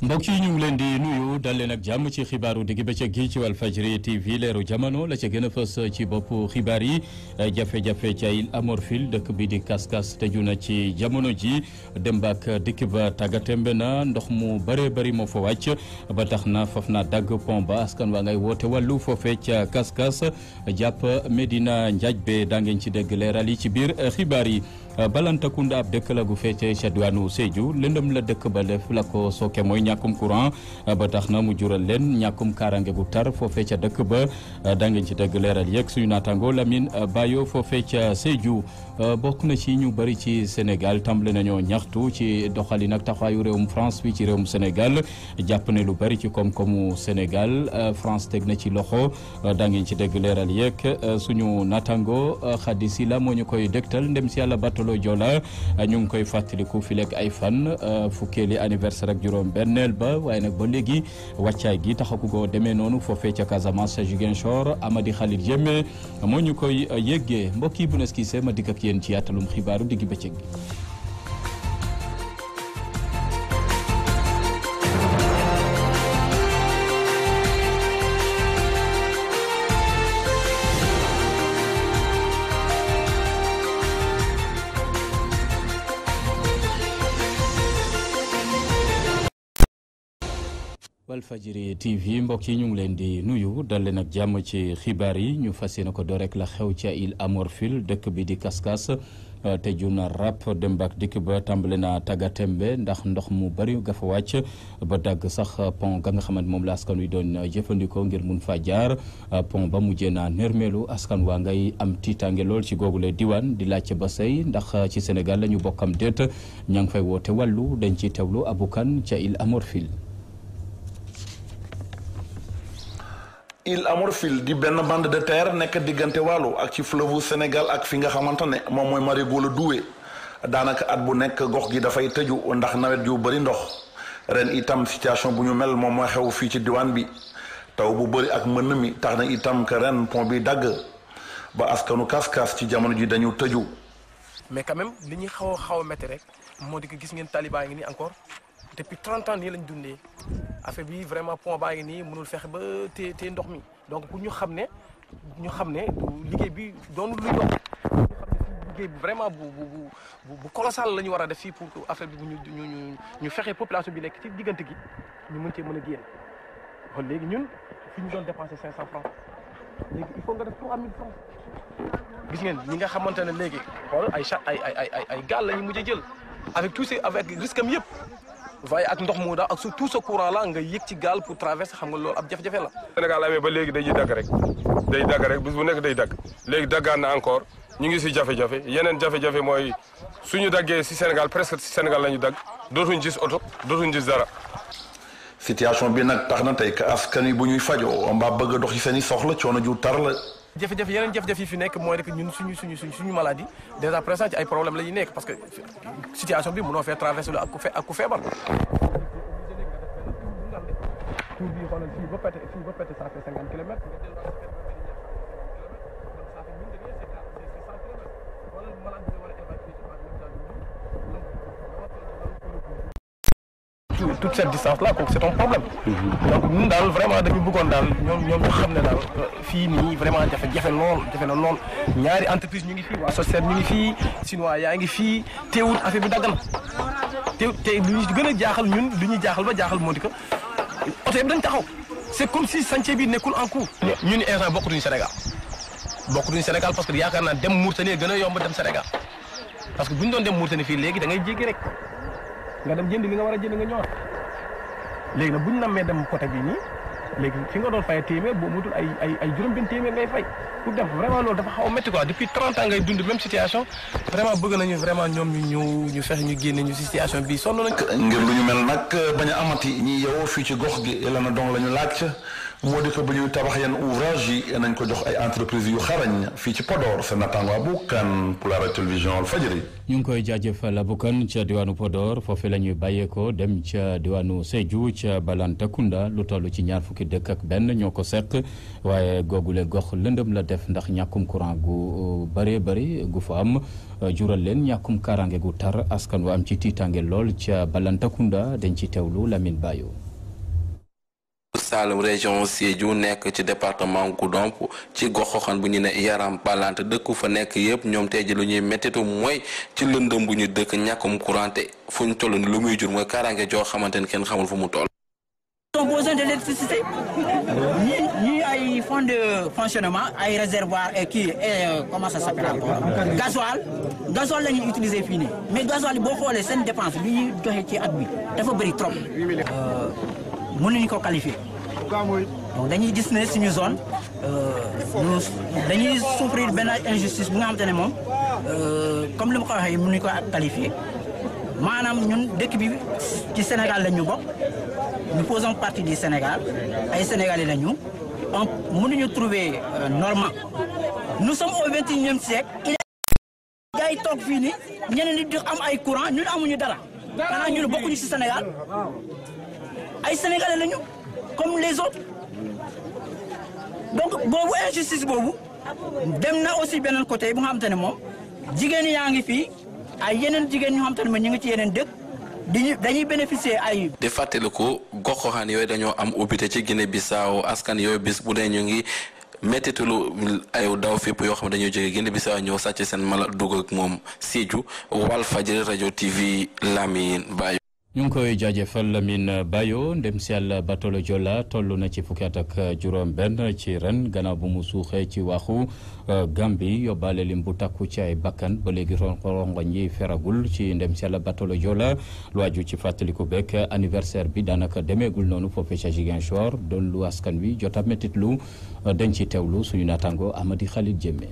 mbokk yi ñu ngi leen di nuyu dal leen ak jàmm ci xibaaru digg bëccëg gi ci Walfadjri TV leeru jamono la ca gën a fës ci boppu xibaar yi jafe-jafe ca Île à Morphil dëkk bi di Kaskas tëju na ci jamono ji dem ak dikk ba tàggatémbe na ndox mu bëree bëri moo fa wàcc ba tax na faf na dagg pont ba askan waa ngay woote wàllu foofee ca Kaskas jàpp Medina Njaajbe daa ngeen ci dégg leeral yi ci biir xibaar yi. Balantakunda ab dëkk la gu féete ca diwaanu Sédhiou lëndëm la dëkk ba def la ko sooke mooy ñàkkum courant ba tax na mu jural leen ñàkkum kaaraange gu tar foofee ca dëkk ba da ngeen ci dëgg leeral yeeg suñu naataango Lamine Bayo foofee ca Sédhiou bokk na ci ñu bëri ci Sénégal tàmbale nañoo ñaxtu ci doxalin ak taxawaayu réewum France fii ci réewum Sénégal jàpp ne lu bëri ci koom-koomu Sénégal France teg na ci loxo da ngeen ci dëgg leeral yeeg suñu naataango Khady Sylla moo ñu koy dégtal ndem si yàlla Bartolo Joola ñu ngi koy fàttaliku fi lekk ay fan fukkeeli anniversaire ak juróom benneel ba waaye nag ba léegi wàccaay gi taxaku ko demee noonu foofee ca Casamance ca Ziguinchor Amady Khalil Diémé moo ñu koy yëggee mbokk yi bu nes gisee ma dikk ak yéen ci yaatalum xibaaru diggi bëccëg gi. Walfadjri TV mbokk yi ñu ngi leen di nuyu dal leen ak jàmm ci xibaar yi ñu fas yéene ko doo rek la xew ca Île à Morphil dëkk bi di Kaskas tëju na rap dem ak dikk ba tàmbale na tàggatémbe ndax ndox mu bari ga fa wàcc ba dagg sax pont ga nga xamante moom la askan wi doon jëfandikoo ngir mun fa jaar pont ba mujjee naa nërmeelu askan waa ngay am tiitaange lool ci googule diwaan di laajte ba say ndax ci Sénégal la ñu bokkam déet ña ngi fay woote wàllu dañ ciy teewlu abukan ca Île à Morphil. Île à Morphil di benn bande de terre nekk diggante Waalo ak ci fleuve Sénégal ak fi nga xamante ne moom mooy marigot la Doué daanaka at bu nekk gox gi dafay tëju ndax nawet yu bëri ndox ren itam situation bu ñu mel moom mooy xew fii ci diwaan bi taw bu bëri ak mbënn mi tax na itam que ren pont bi dagg ba askanu Kaskas ci jamono ji dañu tëju. mais quand même li ñuy xaw a métti rek moo di ko gis ngeen talibaa ngi nii encore depuis 30 ans nii lañ dundee. affaire bi vraiment pont baa ngi nii mënul fexe ba téye ndox mi donc pour ñu xam ne liggéey bi doonul lu yomb ñu xam ne fii liggéey bi vraiment bu colossal la ñu war a def fii pour que affaire bi ñu fexe population bi nekk ci diggante gi ñu mën cee mën a génn kon léegi ñun fi ñu doon dépenser 500 francs léegi il faut nga def 3000 francs gis ngeen ñi nga xamante ne léegi xool ay gaal la ñu mujj a jël avec tout avec risque am yëpp. waaye ak ndox mu daal ak tout ce courant là nga yëg ci gaal pour traverser xam nga loolu ab jafe-jafe la. Sénégal amee ba léegi day dagg rek bis bu nekk day dagg léegi daggaan na encore ñu ngi si jafe-jafe yeneen jafe-jafe mooy suñu daggee si Sénégal presque si Sénégal la ñu dagg dootuñ gis oto dootuñ gis dara. situation bi nag tax na tey que askan wi bu ñuy fajoo mbaa bëgg a dox ci seen i soxla coono ju tar la. yeneen jafe-jafe yi fi nekk mooy rek ñun suñu maladie déjà présent ci ay problème la ñuy nekk parce que situation bi mënoo fee traversé lu ak ku feebar. tur bi xoolal fii ba pété ça fait 50 kilomètres. toute cette distance là kooku c'est un problème. donc ñun daal vraiment dañu bëggoon daal ñoom ñu xam ne daal fii nii vraiment jafe na lool ñaari entreprise ñu ngi fii waa Sosène ñu ngi fii Chinois yaa ngi fii teewul affaire bi dagg na te lu ñu gën a jaaxal ñun lu ñuy jaaxal ba jaaxal moo di que oto yëpp dañ taxaw c'est comme si chantier bi nekkul en cours. ñun instant bokkatuñu Sénégal parce que yaakaar naa dem Mauritanie gën a yomb dem Sénégal parce que bu ñu doon dem Mauritanie fii léegi da ngay jéggi rek. nga dem jënd li nga war a jënd nga ñëwaat léegi nag bu ñu nammee dem côté bii nii léegi fi nga doon fay téeméer boo mutul ay juróom-benn téeméer ngay fay pour dem vraiment loolu dafa xaw a métti quoi depuis 30 ans ngay dund même situation vraiment bëgg nañu vraiment ñoom ñu fexe ñu génne ñu situation bii sonn nañ. ngir lu ñu mel nag bañ a amati ñi yow fii ci gox gi la na dong la ñu laaj moo di ko bu ñuy tabax yenn ouvrage yi nañ ko jox ay entreprise yu xarañ fii ci Podor sa natango Abou Kane pour la télévision Walfadjri. ñu ngi koy jaajëfal Abou Kane ca diwaanu Podor foofu la ñuy bàyyeekoo dem ca diwaanu Sédhiou ca Balantakunda lu toll ci 20 dëkk ak benn ñoo ko seq waaye googule gox lëndëm la def ndax ñàkkum courant gu bëree bëri gu fa am jural leen ñàkkum kaaraange gu tar askan wa am ci tiitaange lool ca Balantakunda dañ ci teewlu Lamine Bayo. Saloum région Sédhiou nekk ci département Goudomp ci gox-goxaan bu ñu ne Yaram Balante dëkku fa nekk yëpp ñoom tey ji lu ñuy méttitu mooy ci lëndëm bu ñu dëkk ñàkkum courant te fu ñu toll ni lu muy jur mooy kaaraange joo xamante ni kenn xamul fu mu toll. Ils ont besoin d'électricité. Ni ay fonds de fonctionnement, ay réservoir et qui comment ça s'appelle encore gasoil la ñuy utiliser fii nii mais gasoil yi boo xoolee seen dépense bi ñuy joxe ci at bi dafa bëri trop. mënuñu ko qualifier donc dañuy gis ne suñu zone dañuy souffrir benn injustice bu nga xamante ne moom comme li ma ko waxee mënuñu ko qualifier maanaam ñun dëkk bi ci Sénégal la ñu bokk nous faisons partie du Sénégal ay Sénégalais la ñu mënuñu trouver normal nous sommes au 21e siècle gars yi toog fii ni ñeneen ñi di am ay courant ñun amuñu dara xanaa ñun bokkuñu ci Sénégal ay Sénégalais lañu comme les autres donc boobu injustice boobu dem na aussi beneen côté bu nga xamante ne moom jigéen yaa ngi fii ay yeneen jigéen ñu xamante ne ñu ngi ci yeneen dëkk dañuy bénéficier ay. di fàttaliku gox-goxaan yooyu dañoo am ubbite ci Guinée Bissau askan yooyu bis bu dee ñu ngi mettitulu ay daw fépp yoo xam ne dañoo jógee Guinée Bissau ñëw sàcc seen mala dugg ak moom Sédhiou Walfadjri rajo TV Lamine Bayo. ñu ngi koy jaajëfal Lamine Bayo ndem si yàlla batolo Joola toll na ci fukki at ak juróom benn ci ren gannaaw bu mu suuxee ci waxu Gambie yóbbaale lim bu takku ci ay bakkan ba léegi rongoñ yi feragul ci ndem si yàlla batolo Joola lu aju ci fàttaliku bekk anniversaire bi daanaka demeegul noonu foofee ca Ziguinchor doon lu askan wi jota métit lu dañ ci teewlu suñu naataango Amady Khalid Diémé.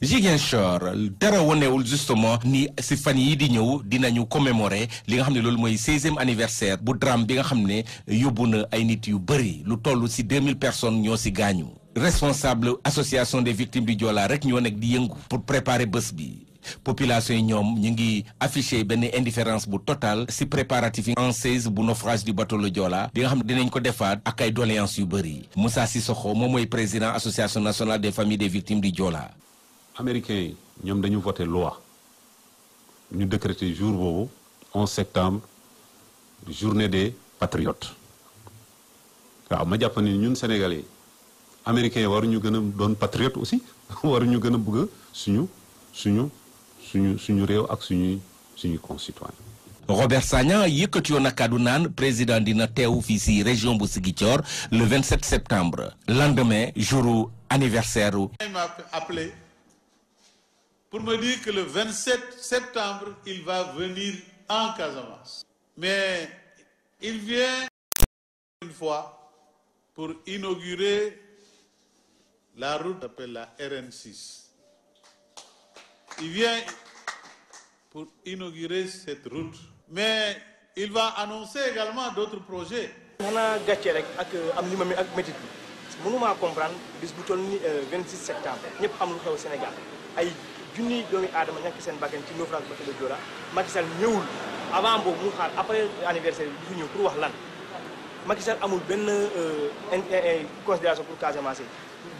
Ziguinchor dara wonewul justement ni si fan yi di ñëw dinañu commémorer li nga xam ne loolu mooy 16e anniversaire bu drame bi nga xam ne yóbbu na ay nit yu bëri lu toll si 2000 personnes ñoo si gaañu responsable association des victimes du Joola rek ñoo nekk di yëngu pour préparer bés bi population yi ñoom ñu ngi affiché benn indifférence bu total si préparatifs yi en 16 bu naufrage du bateau le Joola bi nga xam ne dinañ ko defaat ak ay doléances yu bëri Moussa Sissoko moom mooy président association nationale des familles des victimes du Joola. Américains yi ñoom dañu voté loi ñu décrété jour boobu 11 septembre journée des patriotes waaw ma jàpp ni ñun Sénégalais yi Américains yi waruñu gën a doon patriote aussi waruñu gën a bëgg suñu réew ak suñuy concitoyens. Robert Sagna yëkkati woon na kàddu naan président dina teew fii si région bu Ziguinchor le 27 septembre lendemain jour anniversaire. Il m'a appelé pour me dire que le 27 septembre, il va venir en Casamance. Mais il vient une fois pour inaugurer la route appelée la RN6. Il vient pour inaugurer cette route. Mais il va annoncer également d'autres projets. xanaa gàcce rek ak am li ma mi ak métit bi mënumaa comprendre bis bu toll ni 26 septembre ñëpp am lu xew Sénégal ay junniy doomi aadama ñàkk seen bakkan ci naufrage bateau le Joola Macky Sall ñëwul avant boobu mu xaar après anniversaire bi du ñëw pour wax lan Macky Sall amul benn considération pour Casamance yi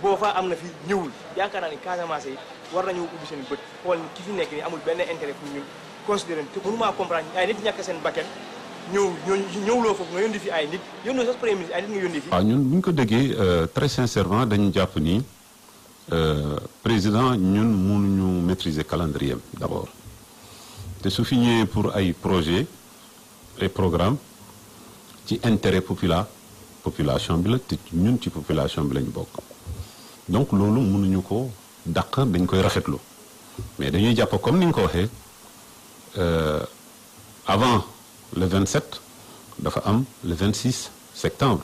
boo fa am na fi ñëwul yaakaar naa ni Casamance yi war nañu ubbi seen bët xool ki fi nekk ni amul benn intérêt pour ñun considéré te mënumaa comprendre ay nit ñàkk seen bakkan ñëwloo foofu nga yónni fi ay nit yónnoo sax premier ministre ay nit nga yónni fi. waaw ñun bu ñu ko déggee très sincèrement dañu jàpp ni président ñun mënuñu maîtriser calendrier d'abord te su fi ñëwee pour ay projet ay programme ci intérêt population bi la te ñun ci population bi lañ bokk donc loolu mënuñu ko dàq dañ koy rafetlu mais dañuy jàpp comme ni nga ko waxee avant le 27 dafa am le 26 septembre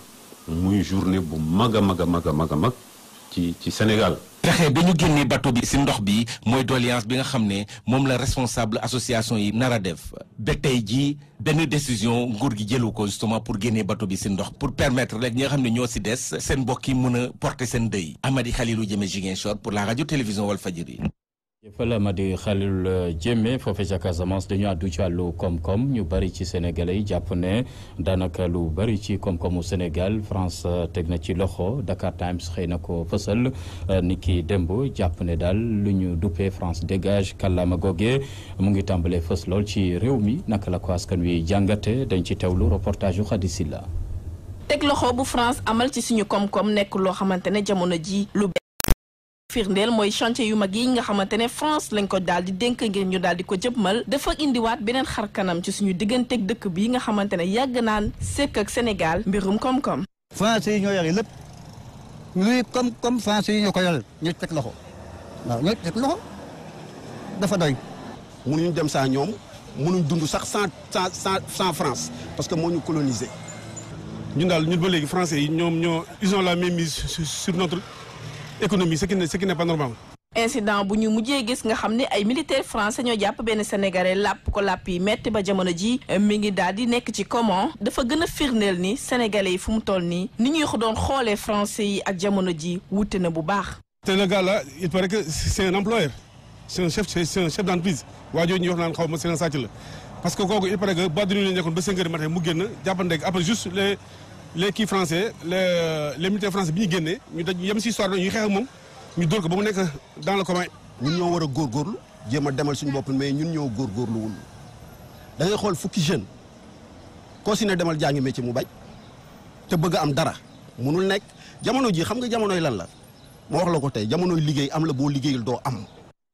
muy journée bu mag a mag ci Sénégal fexe ba ñu génnee bateau bi ci ndox bi mooy doléance bi nga xam ne moom la responsable association yi nar a def ba tey jii benn décision nguur gi jëlu ko justement pour génnee bateau bi ci ndox pour permettre rek ñi nga xam ne ñoo ci des seen mbokk yi mën a porter seen deuil. Amady Khalilou Diémé Ziguinchor pour la radio télévision Walfadjri. jëfal Amady Khalil Diémé foofee ca Casamance dañu àddu ci wàllu koom-koom ñu bari ci sénégalais yi jàpp ne daanaka lu bari ci koom-koomu Sénégal France teg na ci loxo Dakar Times xëy na ko fësal ni ki démb jàpp ne daal lu ñu duppee France dégage kàllaama googee mu ngi tàmbalee fës lool ci réew mi naka la ko askan wi jàngate dañ ci teewlu reportage yu Khady Silla. teg loxo bu France amal ci suñu koom-koom nekk loo xamante ne jamono ji lu firndeel mooy chantier yu mag yi nga xamante ne France lañ ko daal di dénk ngir ñu daal di ko jëmmal dafa indiwaat beneen xar kanam ci suñu digganteeg dëkk bi nga xamante ne yàgg naan sekk ak Sénégal mbirum koom-koom. français yi ñoo yore lépp luy comme français yi ñoo ko yore ñu teg loxo waaw ñu teg loxo dafa doy. mënuñu dem saa ñoom mënuñ dund sax sans France parce que moo ñu colonisé. ñun daal ñun ba léegi français yi ñoom ils ont la même mise sur notre économie ce qui n'est pas normal. incident bu ñu mujjee gis nga xam ne ay militaires français ñoo jàpp benn sénégalais làpp yi metti ba jamono ji mi ngi daal di nekk ci comment dafa gën a firndeel ni sénégalais yi fu mu toll nii ni ñuy doon xoolee français yi ak jamono ji wute na bu baax. te le gars là il paraît que c'est un employeur c'est un chef d'entreprise waa jooju ñuy wax naan xaw ma seen sàcc la parce que kooku il paraît que boîte de nuit la nekkoon ba 5 heures du matin mu génn jàppandeeg après juste les kii français les militaires français bi ñu génnee ñu daj yem si histoire ñuy xeex ak moom ñu dóor ko ba mu nekk dans le commun. ñun ñoo war a góorgóorlu jéem a demal suñu bopp mais ñun ñoo góorgóorluwul da ngay xool fukki jeune koo si ne demal jàngi métier mu bañ te bëgg a am dara munul nekk jamono ji xam nga jamonoy lan la ma wax la ko tey jamonoy liggéey am la boo liggéeyul doo am.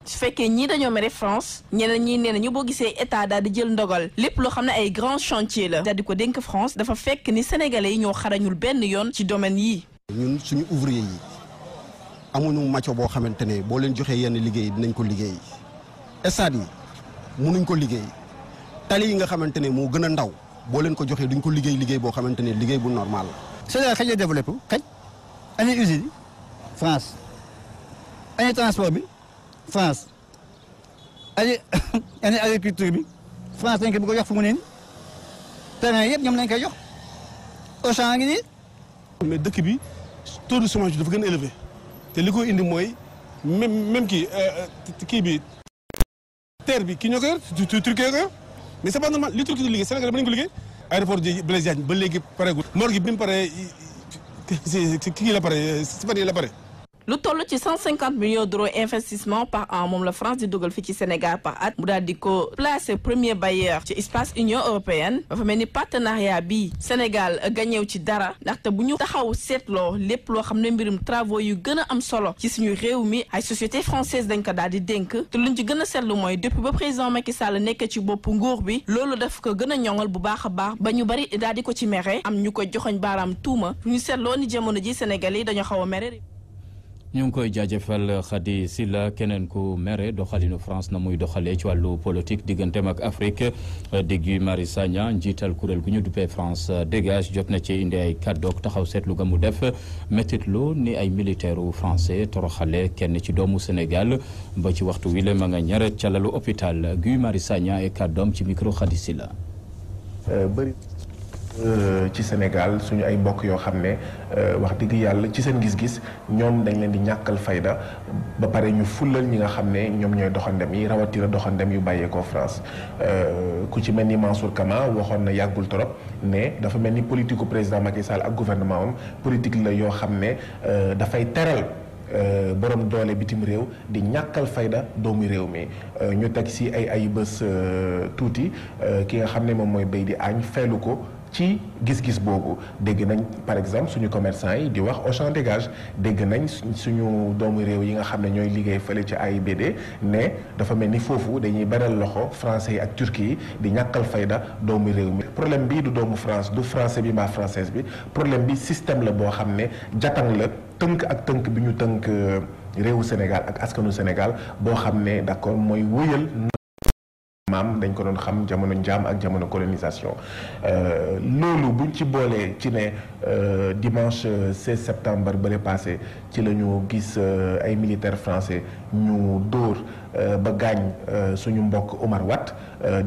su fekkee ñii dañoo mere France ñeneen ñii nee nañu boo gisee état daal di jël ndogal lépp loo xam ne ay grand chantier la daal di ko dénk France dafa fekk ni sénégalais yi ñoo xarañul benn yoon ci domaine yi. ñun suñu ouvrier yi amuñu macho boo xamante ne boo leen joxee yenn liggéey dinañ ko liggéey stade yi mënuñ ko liggéey tali yi nga xamante ne moo gën a ndaw boo leen ko joxee duñ ko liggéey boo xamante ne liggéey bu normal la. Sénégal xëy na développé xëy ani usine yi France ani transport bi. France ani agriculture bi France dañ ko bëgg a jox fu mu ne nii terrain yëpp ñoom lañ koy jox Auchan ngi nii. mais dëkk bi taux de chômage dafa gën a élevé te li ko indi mooy même kii bi terre bi kii ñoo ko yor Turquie ko yor mais c'est pas normal li Turquie di liggéey Sénégal ba nañ ko liggéey. aéroport Blaise Diagne ba léegi pareegul. morgue bi mu paree kii la pare Sibani la pare. lu toll ci 150 millions d'euros investissement par an moom la France di dugal fii ci Sénégal par at mu daal di ko placer premier bailleur ci espace Union européenne dafa mel ni partenariat bi Sénégal gañew ci dara ndaxte bu ñu taxaw seetloo lépp loo xam ne mbirum travaux yu gën a am solo ci suñu réew mi ay société française dañ ko daal di dénk te luñ ci gën a seetlu mooy depuis ba président Macky Sall nekk ci bopp nguur bi loolu daf ko gën a ñoŋal bu baax a baax ba ñu bari daal di ko ci mere am ñu ko joxoñ baaraam tuuma ñu seetloo ni jamono ji Sénégal yi dañoo xaw a mere. ñu ngi koy jaajëfal Khady Silla keneen ku mere doxalinu France na muy doxalee ci wàllu politique digganteem ak Afrique di Guy Marius Sagna njiital kuréel gu ñu duppee France dégage jot na ci indi ay kàddoog taxaw seetlu ga mu def métitlu ni ay militaire français toroxale kenn ci doomu Sénégal ba ci waxtu wi la ma nga ñaret ca lalu hôpital Guy Marius Sagna ay kàddoom ci micro Khady Silla. bëri ci Sénégal suñu ay mbokk yoo xam ne wax dëgg yàlla ci seen gis-gis ñoom dañ leen di ñàkkal fayda ba pare ñu fullal ñi nga xam ne ñoom ñooy doxandem yi rawatina doxandem yu bàyyeekoo France ku ci mel ni Mansour Kama waxoon na yàggul trop ne dafa mel ni politique u président Macky Sall ak gouvernement am politique la yoo xam ne dafay teral borom doole bitim réew di ñàkkal fayda doomu réew mi ñu teg si ay bés tuuti ki nga xam ne moom mooy béy di añ feelu ko ci gis-gis boobu dégg nañ par exemple suñu commerçant yi di wax Auchan dégage dégg nañ suñu doomu réew yi nga xam ne ñooy liggéey fële ci AIBD ne dafa mel ni foofu dañuy beral loxo français yi ak turquie yi di ñàkkal fayda doomu réew mi problème bii du doomu France du français bi mbaa française bi problème bi système la boo xam ne jatang la tënk ak tënk bi ñu tënk réewu Sénégal ak askanu Sénégal boo xam ne d'accord mooy wëyal maam dañ ko doon xam jamono njaam ak jamono colonisation loolu buñ ci boolee ci ne dimanche 16 septembre bële passé ci la ñu gis ay militaires français ñu dóor ba gaañ suñu mbokk Omar Watt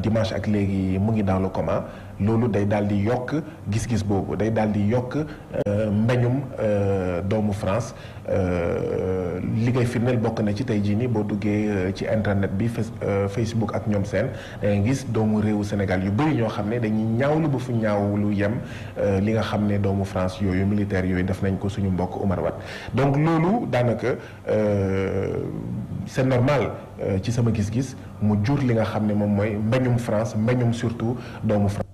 dimanche ak léegi mu ngi dans le coma loolu day daal di yokk gis-gis boobu day daal di yokk mbeñum doomu France li ngay firndeel bokk na ci tey jii nii boo duggee ci internet bi Facebook ak ñoom seen da ngay gis doomu réewu Sénégal yu bëri ñoo xam ne dañuy ñaawlu ba fu ñaawlu yem li nga xam ne doomu France yooyu militaires yooyu def nañ ko suñu mbokk Omar Watt donc loolu daanaka c'est normal ci sama gis-gis mu jur li nga xam ne moom mooy mbeñum France mbeñum surtout doomu France.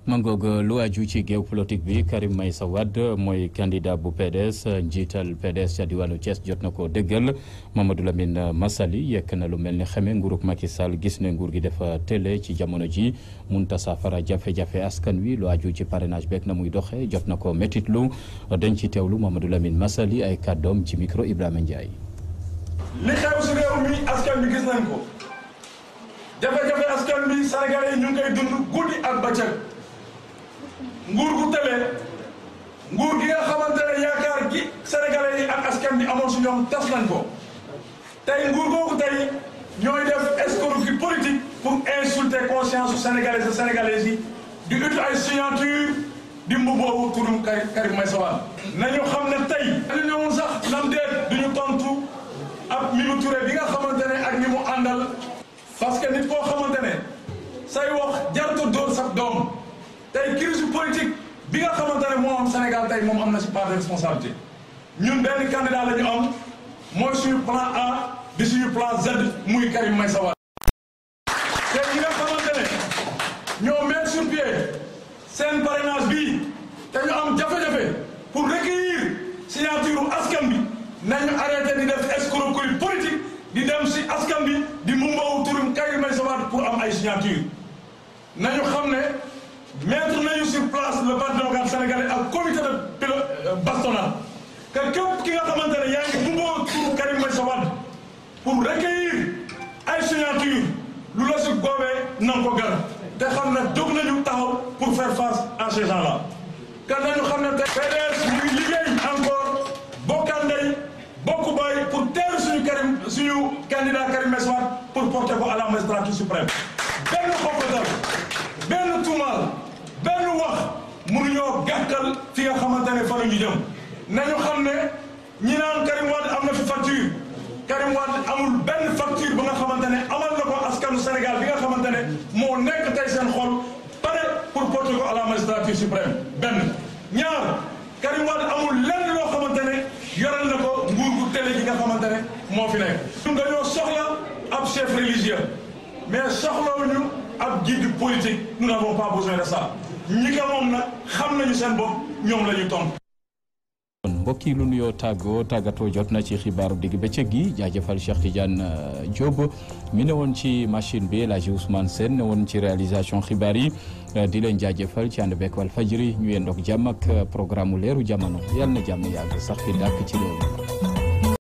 mangoog lu aju ci géew politique bi Karim Meïssa Wade mooy candidat bu PDS njiital PDS ca diwaanu Thiès jot na ko dëggal Mamadou Lamine Massaly yekk na lu mel ni xeme nguurug Macky Sall gis ne nguur gi dafa télé ci jamono ji munta saafara jafe-jafe askan wi lu aju ci parrainage beeg na muy doxee jot na ko métitlu dañ ci teewlu Mamadou Lamine Massaly ay kàddoom ci micro Ibrahima Ndiaye. li xew si réew mi askan bi gis nañ ko jafe-jafe askan bi Sénégalais yi ñu ngi koy dund guddi ak bëccëg nguur gu tële nguur gi nga xamante ne yaakaar gi Sénégalais yi ak askan bi amoon si ñoom tas nañ ko tey nguur googu tey ñooy def escroquerie politique pour insulter conscience su Sénégalais Sénégalais yi di ut ay signature di mbubboo turum Karim Meïssa Wade nañu xam ne tey dañu ñëwoon sax nam deet duñu tontu ab Mimi Touré bi nga xamante ne ak ñi mu àndal parce que nit koo xamante ne say wax jartu dóor sax doom tey crise politique bi nga xamante ne moo am Sénégal tey moom am na ci part de responsabilité ñun benn candidat la ñu am mooy suñu plan A di suñu plan Z muy Karim Meïssa Wade te ñi nga xamante ne ñoo mettre sur pied seen parrainage bii te ñu am jafe-jafe pour recueillir signature askan bi nañu arrêté di def escroquerie politique di dem si askan bi di mumbawu turum Karim Meïssa Wade pour am ay signature nañu xam ne mettre nañu sur place le parti démocratique sénégalais ak comité de bastonnage que képp ki nga xamante ne yaa ngi mumbawu turum Karim Meïssa Wade pour recueillir ay signature lu la si goobee na nga ko gar te xam ne jóg nañu taxaw pour faire face à ces gens-là kan nañu xam ne tey PDS mu ngi liggéey encore bokkaan ndey bokk bay pour teeru suñu candidat Karim Meïssa Wade pour porter ko à la magistrature suprême benn xoppatal benn tuumaal benn wax mënuñoo gàkkal fi nga xamante ne fa la ñu jëm nañu xam ne ñi naan Karim Wade am na fi facture Karim Wade amul benn facture ba nga xamante ne amal na ko askanu Sénégal bi nga xamante ne moo nekk tey seen xol pare pour porter ko à la magistrature suprême benn ñaar Karim Wade amul lenn loo xamante ne yoral na ko nguur gu télé gi nga xamante ne moo fi nekk. ñun dañoo soxla ab chef religieux mais soxlawuñu ab guide politique nous n'avons pas besoin de ça ñi ko moom nag xam nañu seen bopp ñoom la ñu tontu. mbokk yi lu nuyoo tàggatoo jot na ci xibaaru digg bëccëg gi jaajëfal Cheikh Tidiane Diop mi ne woon ci machine bi El Hadji Ousmane Sène ne woon ci réalisation xibaar yi di leen jaajëfal ci ànd beeg Walfadjri ñu yendoog jàmm ak programme leeru jamono yàlla na jàmm yàgg sax fi dàkk ci loolu.